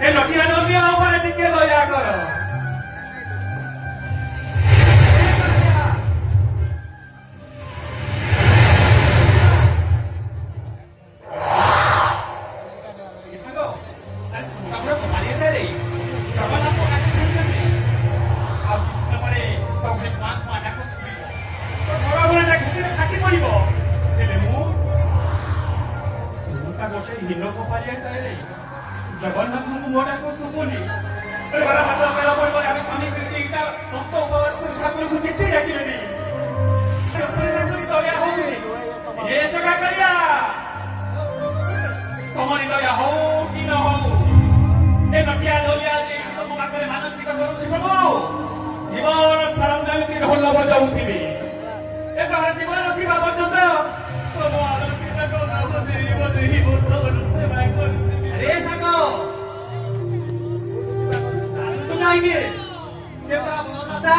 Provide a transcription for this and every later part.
ଏ ଲଠିଆ ଡଲିଆ ଉପରେ ଟିକେ ଦୟା କର। जगन्नाथ मोटा को सुपुनी बड़ा मतलब मेरा पर आमी स्वामी करके इटा भक्त उपवास कर ठाकुर को जिते डाकिलेनी ऊपर ठाकुर दया होगे ए जगह करिया तुम्हारी दया हो कि न हो ए लटिया डोलिया दे तुम पाखरे मानसिक करूछि प्रभु जीवन सारंग एमति ढोल बजाउथिबे ए तोहर जीवन थिबा पर्यंत तुम आलोकित डोला बदेई बोतल सेवा करूथिबे अरे सागो सुनाइए से तोरा दादा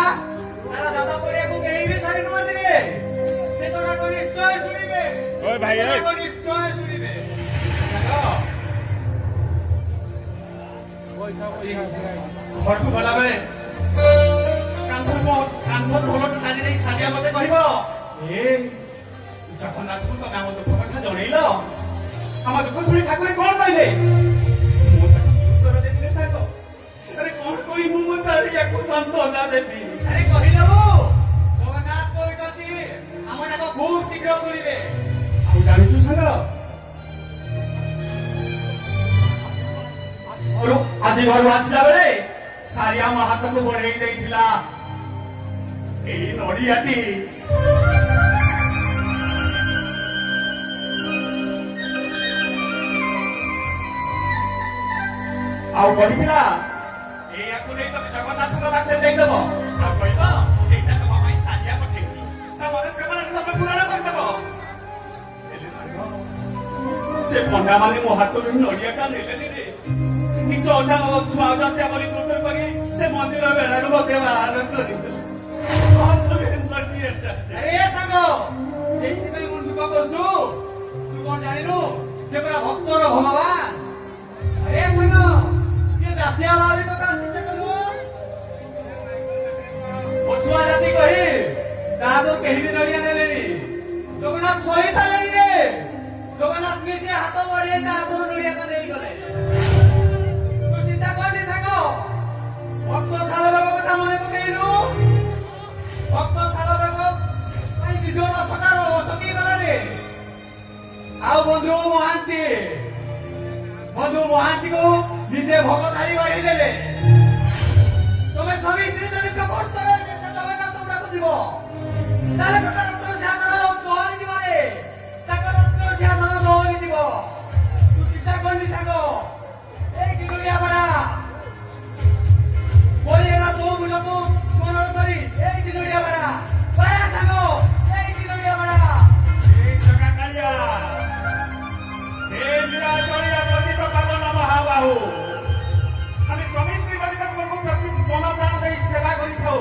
तारा दादा पड़े को गई भी सारी नुआ दिबे से तोरा को निश्चय सुनिबे ओए भाई ओए को निश्चय सुनिबे सागो घर को गला बेले कांधर ढोलक साजी नहीं साजिया मते कहबो ए जगन्नाथ को तो नाम तो कथा जणैलो हम दुख सुनी ठाकुर कोन कहले मो तक उत्तर देबिले सागो अरे कौन कोई मुंह सारिया को सांत्वना देबी अरे कहिलबो जगन्नाथ कहती हमरा को खूब शीघ्र सुनिबे आ जानिछु सागो और आज घर आसला बेले सारिया महात को बढ़ाई देइथिला ए नडियाटी आउ कहिला ए याकु नै त जगन्नाथ को बाटे देख देबो आ कहिबो एटा त मामाई सारिया पठेछि ता मनस्कामना त पूर्ण कर देबो एले संग से पंडा माने मो हाथ रो नडियाटा नेले रे निज अजा छुआ जाते बोली तुतर करी से मंदिर बेड़ा रो व्यवहार करी अरे सागो एइति पे मन दुख करछु तू कोन जानिनु से पूरा भक्तर भगवान अरे सागो ये दासिया वाली तो का चित्त करू ओछुआ जाति कहि तादर केहि भी नडिया नेलेनी जगन्नाथ सहिता लेनी रे जगन्नाथ निजे हाथ बढ़े तादर नडिया का नहीं गले भक्त सालबाग कथा मन पकईलु भक्त सालबाग निज रथटार ठकी गला रे आउ बंधु महांती को निजे भगताई बढ़ाई देले तुम्हें स्वामी स्त्री जदि प्रकट करे से जगन्नाथ गुड़ा को दिबो ताले प्रकार शासन दोहरी दिबारे ताकर शासन दोहरी दिबो तू चिंता करनी सागो ए किनुलिया बड़ा बोलिए ना तो मुझे को स्मरण करी एक दिन उड़िया बड़ा सागो एक दिन उड़िया बड़ा एक जगह करिया हे मेरा जोड़िया प्रति तो पावन महाबाहु हम स्वामी स्त्री बदि को प्रति मन प्राण दे सेवा करी थाओ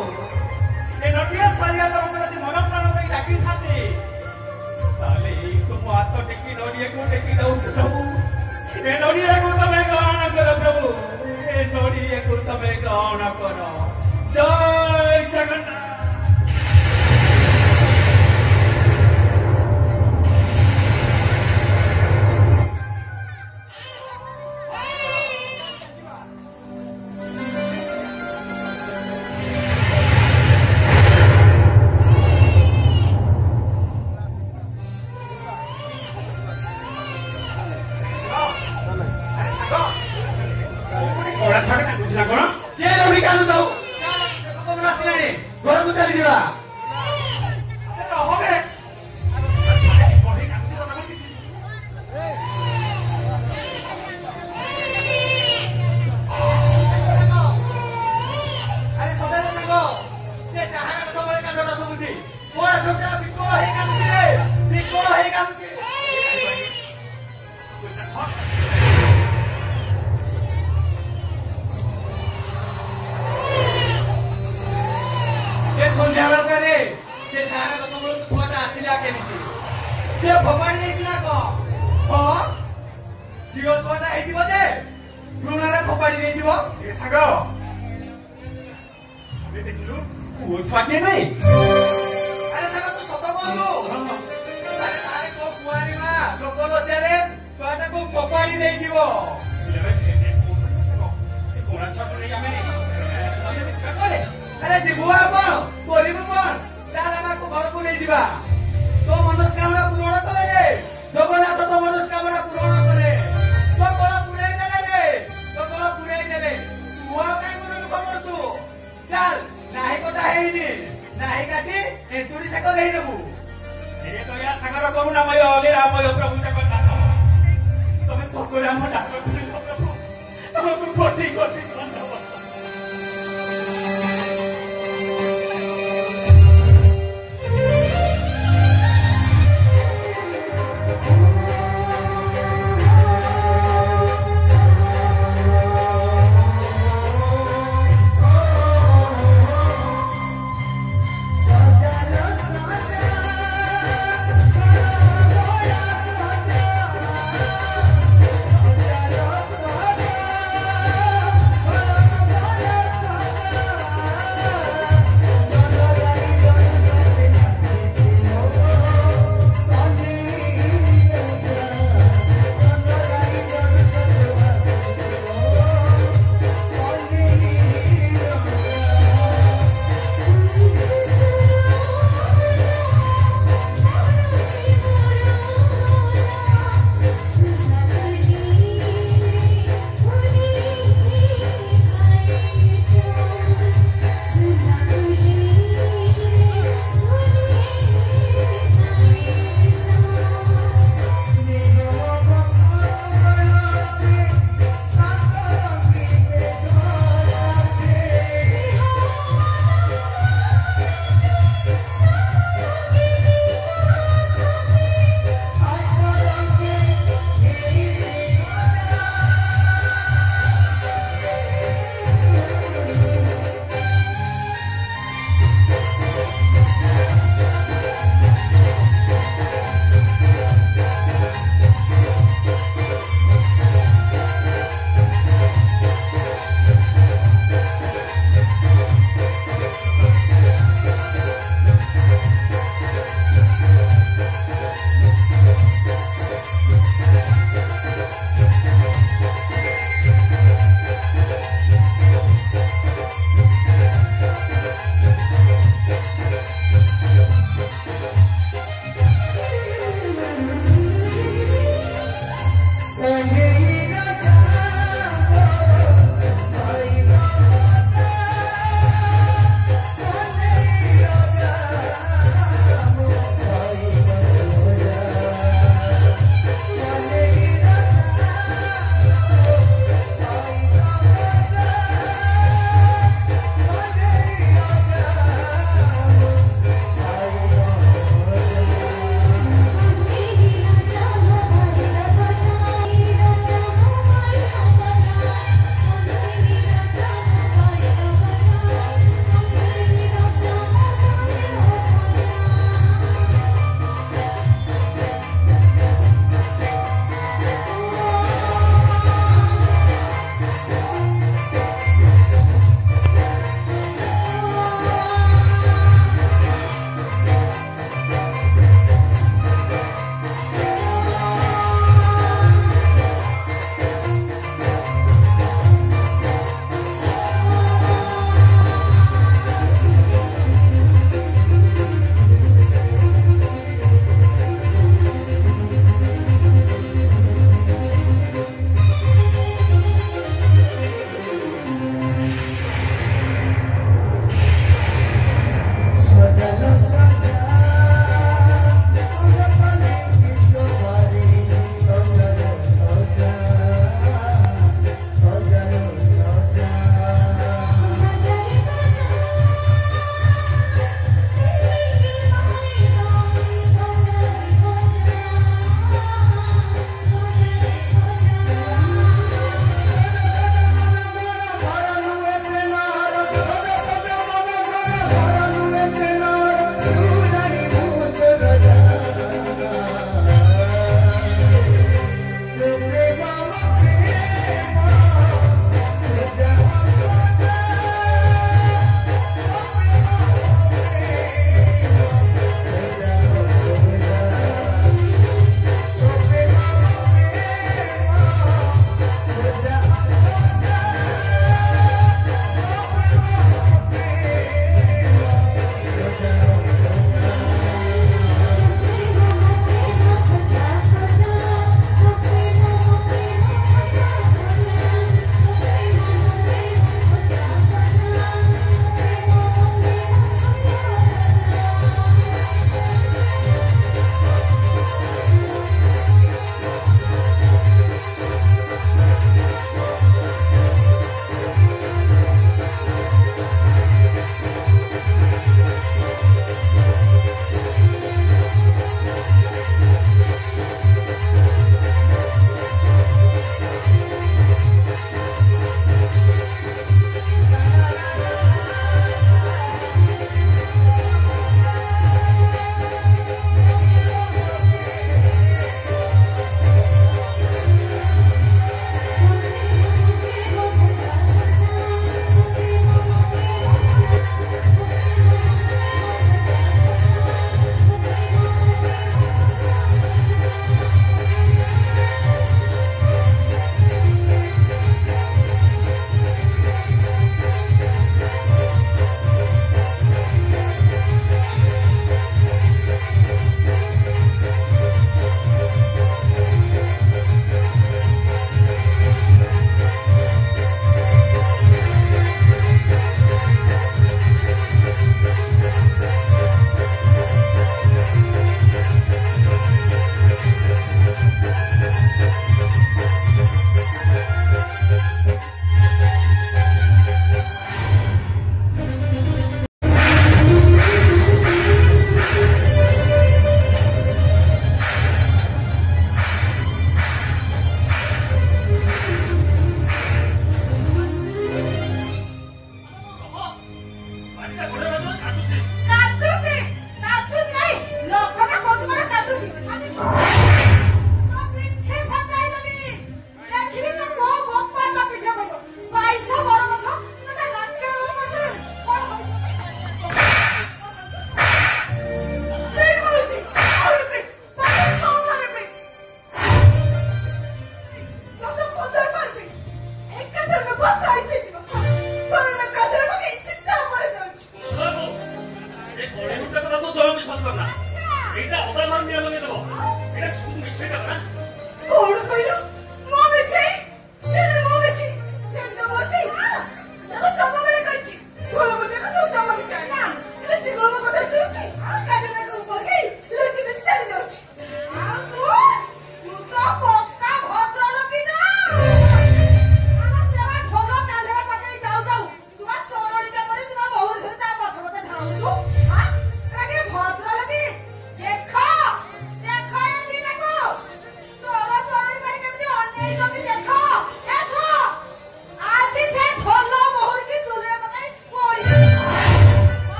ए नटिया सारिया तो प्रति मन प्राण दे डाकी थाते ताले तुम हाथ टेकी नडिया को टेकी दउ प्रभु ए नडिया को तमे ग्रहण करो प्रभु नडिया को तमे ग्रहण करो जय जगन्नाथ संध्या ଫୋପାଡ଼ି ଦେଇଯିବ ଏ ସାଙ୍ଗ ଆମେ ଦେଖିଲୁ ପୁଅ ଛୁଆ କିଏ ନାହିଁ ଆରେ ସାଙ୍ଗ ତୁ ସତ କହୁ ଆରେ ତାରେ କୋ କୁଆରୀ ମା ଲୋକ ଲଜ୍ଜାରେ ଛୁଆଟାକୁ ଫୋପାଡ଼ି ଦେଇଯିବ କୋଣା ଛୁଆକୁ ନେଇ ଆମେ ଆରେ ଯିବୁ ଆଉ କଣ କରିବୁ କଣ ଚାଲ ଆମକୁ ଘରକୁ ନେଇଯିବା ତୋ ମନସ୍କାମନା ପୂରଣ କରେ ରେ ଜଗନ୍ନାଥ ତୋ ମନସ୍କାମନା ପୂରଣ କରେ ତୋ ଗଳ ପୁରେଇ ଦେଲେ ରେ ତୋ ଗଳ ପୁରେଇ ଦେଲେ ତୁ ଆଉ କାଇଁ ମନ ଦୁଃଖ କରୁଛୁ ଚାଲ ନାହିଁ କଥା ହେଇନି ନାହିଁ କାଟି ଏନ୍ତୁଡ଼ି ସେକ ଦେଇଦେବୁ ଏ ଦୟା ସାଗର କରୁଣାମୟ ଲୀଳାମୟ ପ୍ରଭୁ ଜଗନ୍ନାଥ ତମେ ସକରେ ଆମ ଡାକ ଶୁଣିଲ ପ୍ରଭୁ ତମକୁ କୋଟି କୋଟି ଧନ୍ୟବାଦ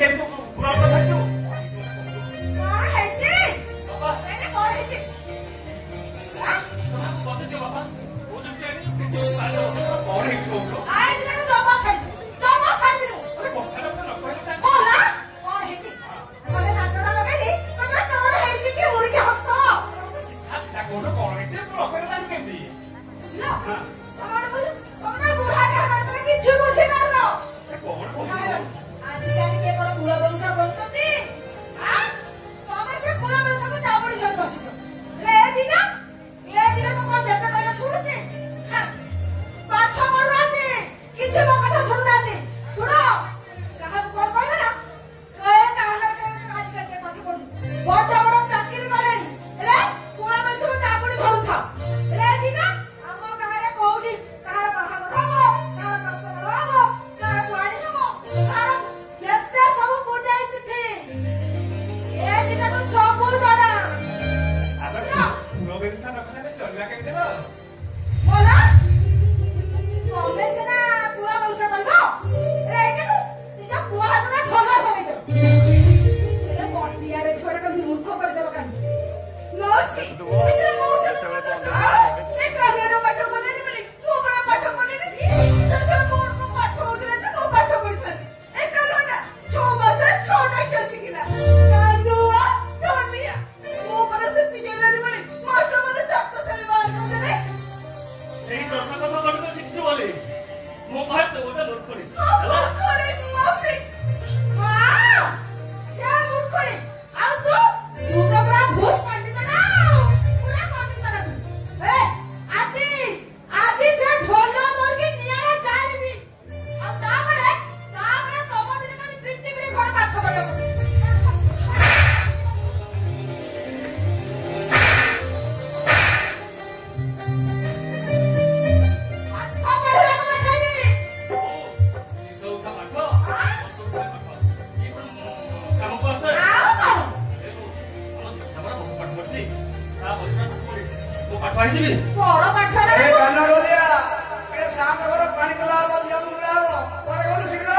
ତୁ ପୁରା କଥା କଣ ହେଇଛି? ବାପା ଏଇନେ କଣ ହେଇଛି? ଆଁ? ତମକୁ ବତେଇଦିଅ ବାପା ମୁଁ ଯେମିତି ଆଣି କଣ ହେଇଛି କହୁଛ ଆଇ ଦିନକୁ ଜମା ଛାଡ଼ିଦିନୁ। ଆରେ କଥାଟା ନ କହିଲେ କଣ ହେଇଛି? ମତେ ନାଟକ ଲଗେଇଲି ମାନେ କଣ ହେଇଛି କି ଉଡ଼ିକି ହସ। କଣ ହେଇଛି ତୁ ନ କହିଲେ ଜାଣି କେମିତି ତମେ ବୁଢ଼ାଟେ ହେଲାଣି ତମେ କିଛି ବୁଝିପାରୁନ। କଣ କହୁଛୁ ଆଜିକାଲି କିଏ କଣ କୁଳ ବଂଶ କରୁଛନ୍ତି? ତମେ ସେ କୁଳ ବଂଶକୁ ଚାପୁଡ଼ି ଧରି ବସିଛ। ହେଲେ ଏ ଦିନ ମୁଁ କଣ ଯେତେ କହିଲେ ଶୁଣୁଛି? ପାଠ ପଢୁନାହାନ୍ତି, କିଛି ମୋ କଥା ଶୁଣୁନାହାନ୍ତି। ଶୁଣ, କାହାକୁ କଣ କହିବେ ନା ଆଜିକାଲି କିଏ ପାଠ ପଢୁନି, ବଡ ବଡ ଚାକିରି କଲେଣି, ହେଲେ କୁଳ ବଂଶକୁ ଚାପୁଡ଼ି ଧରୁଥାଉ। ହେଲେ ଏ ଦିନ ଆମ ଗାଁରେ କୋଉଠି କାହାର ବାହାଘର ହବ, କାହାର ବ୍ରତଘର ହବ, କାହାର କୁଆଡି ହବ, କାହାର ଯେତେ ସବୁ ପୂଜା ତିଥି ଏ ଦିନକୁ ସବୁ ଜଣା। ବ୍ୟବସ୍ଥା ନ କଲେ ଚଳିବା କେମିତି ବା ବୋଲା ତମେ ସିନା କୁଳ ବଂଶ କରିବ, ଏଇଟାକୁ ନିଜ ପୁଅ ହାତରେ ଠଙ୍ଗା ଲଗେଇଦେବ। ହେଲେ ପଟିଆରେ ଛୁଆଟାକୁ ବିମୁଖ କରିଦେବ କାହିଁକି? ମାଉସୀ ପାଠ ପଢିଲେନି ବୋଲି ମୁଁ କଣ ପାଠ ପଢିଲିନି? ମୋ ପାଠ ହଉଥିଲା ଯେ ମୁଁ ପାଠ ପଢିଥାନ୍ତି। ଏ କାନୁଆଟା 6 ମାସ 6ଟା କ୍ଲାସ ଶିଖିଲା। କାନୁଆ ଧନିଆ ମୁଁ କଣ ସେତିକି ହେଲାନି ବୋଲି ମାଷ୍ଟର ମତେ ଚାଟଶାଳୀ ବାହାର କରିଦେଲେ। ସେଇ ଦଶ କଥା ଗଣିତ ଶିଖିଛୁ ବୋଲି ମୁଁ କହେ ତୁ ଗୋଟେ ମୂର୍ଖୁଣି ମୂର୍ଖୁଣି ମାଉସୀ। ହଁ ସେ ମୂର୍ଖୁଣି। ଆଉ ତୁ ତ ପୁରା ଭୁସ୍ ପଣ୍ଡିତ ନା, ପୁରା ପଣ୍ଡିତ ନା ତୁ। ଆଜି ସେ ଢୋଲ ମୁର୍ଗୀ ନିଆଁରେ ଜାଳିବି। ଆଉ ତାପରେ ତମ ଦିନ ଖାଲି ପିଟି ପିଟି ଘରେ ପାଠ ପଢିବାକୁ। ବଡ ପାଠରେ ଏ କାନ ରୋଲିଆ ଏ ସାମ ଘର ପାଣି ତୋଳା ହବ ଦିଅ ମୁଳା ହବ ପରେ ଗଲୁ ଶୀଘ୍ର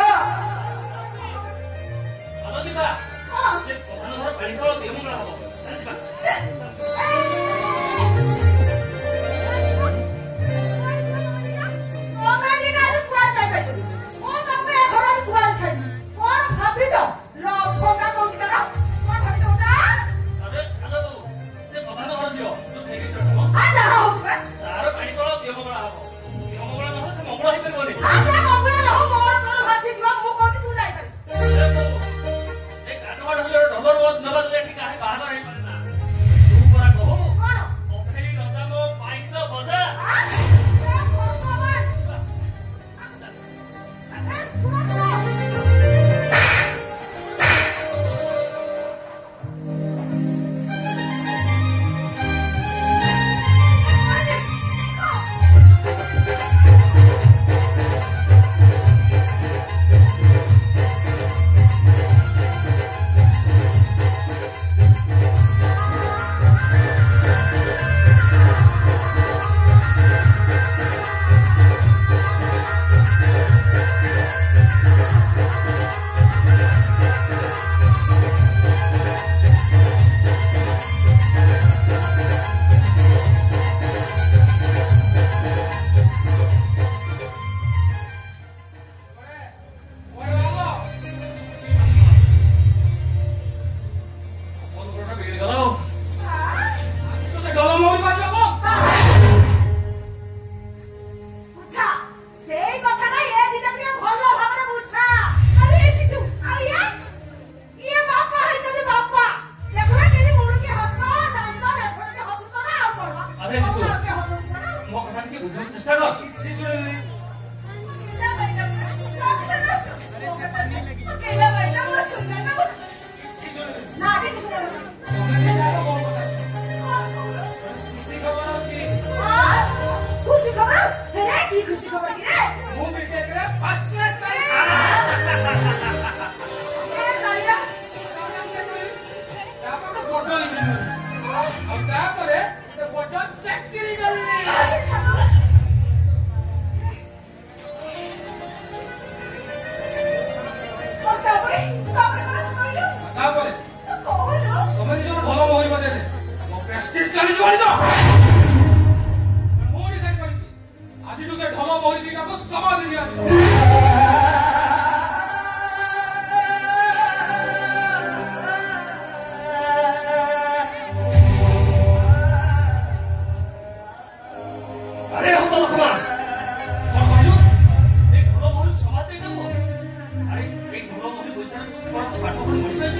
କଣ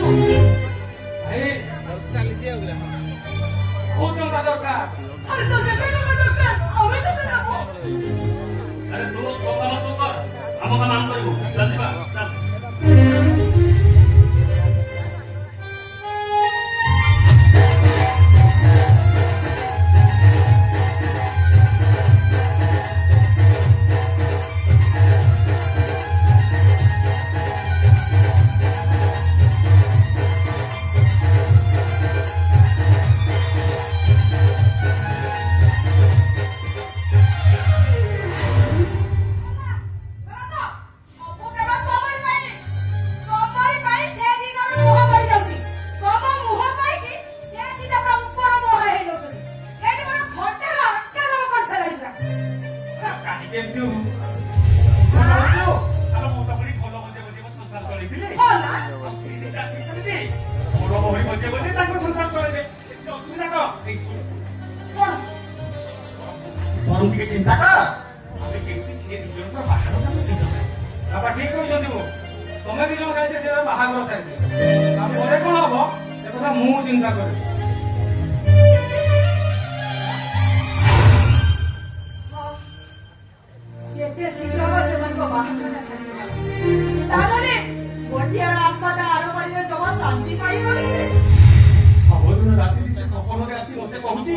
ଭାଇ କୋଉ ଟଙ୍କା ଦରକାର? ଆରେ ତ କେତେ ଟଙ୍କା ଦରକାର ଆମେ ତ ଦେବୁ। ଆରେ ତୁ ତୋ କାମ ତୁ କର, ଆମ କାମ ଆମେ କରିବୁ। ଚାଲ ଯିବା, ଚାଲ। চিন্তা কর আমি কেমতি সিଏ ଦି ଜଣଙ୍କର ବାହାଘର କାମ ଶୀଘ୍ର ବାପା ଠିକ କହିଛନ୍ତି ମୁଁ ତମେ ଦି ଜଣ ଖାଲି ସେ ବାହାଘର ସାରିଦିଅ ତାପରେ କଣ ହବ ସେ କଥା ମୁଁ ଚିନ୍ତା କରିବି। ଯେତେ ଶୀଘ୍ର ହବ ସେମାନଙ୍କ ବାହାଘରଟା ସାରିଦେବା। ତାହେଲେ ଗୋଟିଏ ଆତ୍ମାଟା ଆର ପରିବାର ଜମା ଶାନ୍ତି ପାଇବନି ଯେ। ସବୁଦିନ ରାତିରେ ସେ ସପନରେ ଆସି ମତେ କହୁଛି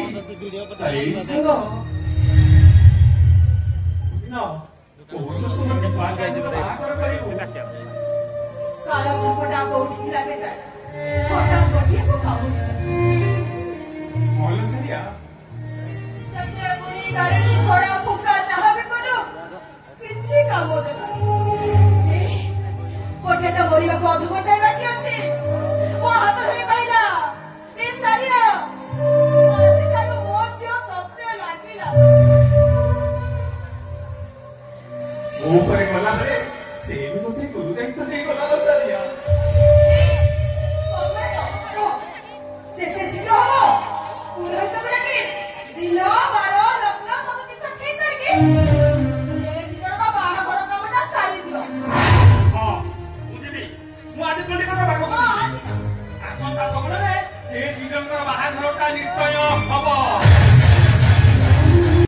ଏଇ ସାଙ୍ଗ କାଳ ସପଟା କୋଉଠି ଥିଲା କେଜାଣି ହଠାତ୍ ଗୋଟିଏକୁ ଭାବୁଥିଲା ଯେତେ ବୁଢୀ ଗାରିଣୀ ଛଡା ଫୁକା ଯାହା ବି କଲୁ କିଛି କାମ ଦେଲା। ଗୋଟେଟା ମରିବାକୁ ଅଧଘଣ୍ଟାଏ ବାକି ଅଛି। ମୋ ହାତ ଧରି କହିଲା ଏ ସାରିଆ ଆଜିଠାରୁ ମୋ ଝିଅ ତତେ ଲାଗିଲା। ମୋ ଉପରେ ଗଲାବେଳେ ସେ ବି ଗୋଟେ ଗୁରୁ ଦାୟିତ୍ୱ ଦେଇଗଲା ସାରିଆ। ଯେତେ ଶୀଘ୍ର ହବ ପୁରୋହିତକୁ ଡାକି ଦିନ ବାର ଲଗ୍ନ ସବୁ କିଛି ଠିକ କରିକି ସେ ଦି ଜଣଙ୍କ ବାହାଘର କାମଟା ସାରିଦିଅ। ହଁ ମୁଁ ଯିବି, ମୁଁ ଆଜି ପଣ୍ଡିତଙ୍କ ପାଖକୁ ଯିବି। ଆସନ୍ତା ପଗଡ଼ରେ ସେ ଦି ଜଣଙ୍କର ବାହାଘରଟା ନିଶ୍ଚୟ